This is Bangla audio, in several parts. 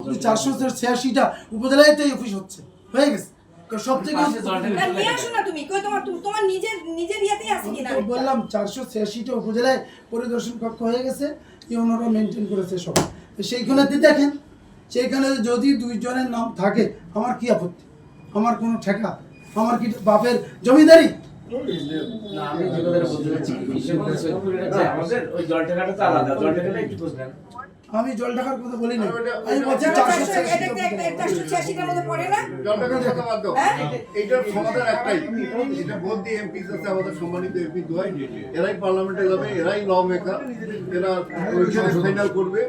পুরো 486টা উপজেলাতেই অফিস হচ্ছে, হয়ে গেছে। সব থেকে নিয়ে আসো না তুমি, কই তোমার নিজের ইয়াতেই আছে কিনা বললাম 486টা উপজেলায় পরিদর্শন কক্ষ হয়ে গেছে, ইউনোরা মেনটেন করেছে সব। তো সেইখানেতে দেখেন, সেইখানে যদি 2 জনের নাম থাকে আমার কি আপত্তি, আমার কোনো ঠেকা, আমার কি বাপের জমিদারি? আমি যে কথাটা বলতে চাচ্ছি আমাদের ওই জল টাকাটা তো আলাদা, জল টাকাটা একটু বুঝলেন। আমি জল টাকার কথা বলি না, আমি বলছি এটা 486টার মধ্যে পড়ে না। জল টাকার কথা বাদ দাও, এইটার সমাধান একটাই, এটা ভোট দিয়ে এমপি আছে আমাদের সম্মানিত এমপি দুয়াই, এরাই পার্লামেন্টে যাবে, এরাই ল মেকার, এরা ফাইনাল করবে।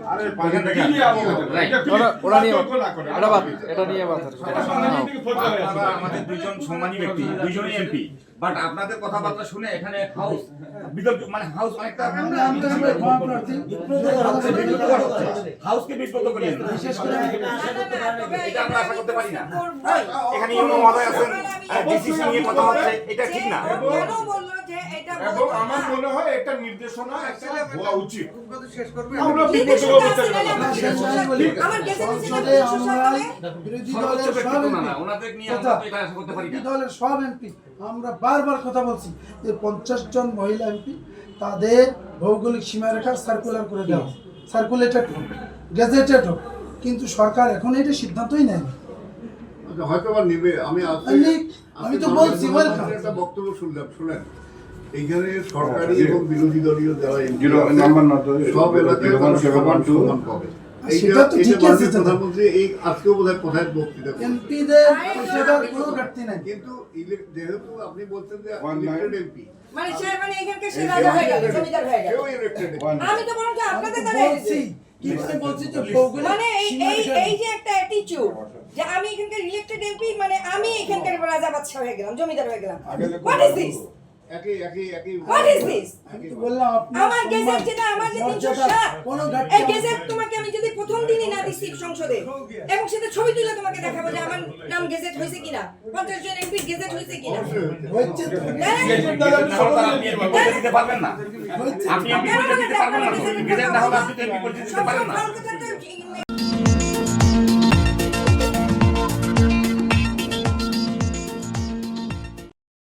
আমাদের দুইজন সম্মানী ব্যক্তি, দুইজনই এমপি, বাট আপনাদের কথাবার্তা শুনে এখানে হাউস মানে হাউস অনেকটা হাউসকে বিব্রত করিয়েন, এটা আমরা আশা করতে পারি না। এখানে ইউনো মহোদয় আছেন, ডিসিশন নিয়ে কথা হচ্ছে, এটা ঠিক না। এবং আমার মনে হয় এটা নির্দেশনা একটা হওয়া উচিত। আমরা বিব্রত করতে আমার গেছে বিরোধী দলের সব এমপি আমরা বারবার কথা বলছি যে 50 জন মহিলা এমপি তাদের ভৌগোলিক সীমারেখা সার্কুলার করে দেওয়া, সার্কুলেটেড হোক, গেজেটেড হোক, কিন্তু সরকার এখন এটা সিদ্ধান্তই নেয়নি। হয়তো বা নেবে। আমি তো বলছি একটা বক্তব্য শুনলেন, এইখানে সরকারি এবং বিরোধী দলীয় যারা সব এলাকায় সমান পাবে। সেটা তো ঠিক আছে, প্রধানমন্ত্রী এই আজকেও বোধহয় কোথায় বক্তৃতা এমপিদের সেটার কোনো ঘাটতি নাই, কিন্তু যেহেতু আপনি বলছেন যে ইলেক্টেড এমপি মানে সে মানে এখানকার সে রাজা হয়ে গেল, জমিদার হয়ে গেল। আমি তো বললাম যে আপনাদের দ্বারা মানে এই যে একটা অ্যাটিটিউড যে আমি এখানকার ইলেক্টেড এমপি, মানে আমি এখানকার রাজা বাদশা হয়ে গেলাম, জমিদার হয়ে গেলাম। What is this? What is this? বললাম আমার গেজেট যেটা, আমার যে 307 এই গেজেট তোমাকে আমি যদি প্রথম দিনই না দিছি সংসদে এবং সেটা ছবি তুলে তোমাকে দেখাবো যে আমার নাম গেজেট হয়েছে কিনা, 50 জন এমপি গেজেট হয়েছে কিনা, হচ্ছে তো আপনি দিতে পারবেন না, আপনি এমপি দিতে পারবেন না, গেজেট না হলে আপনি এমপি দিতে পারবেন না।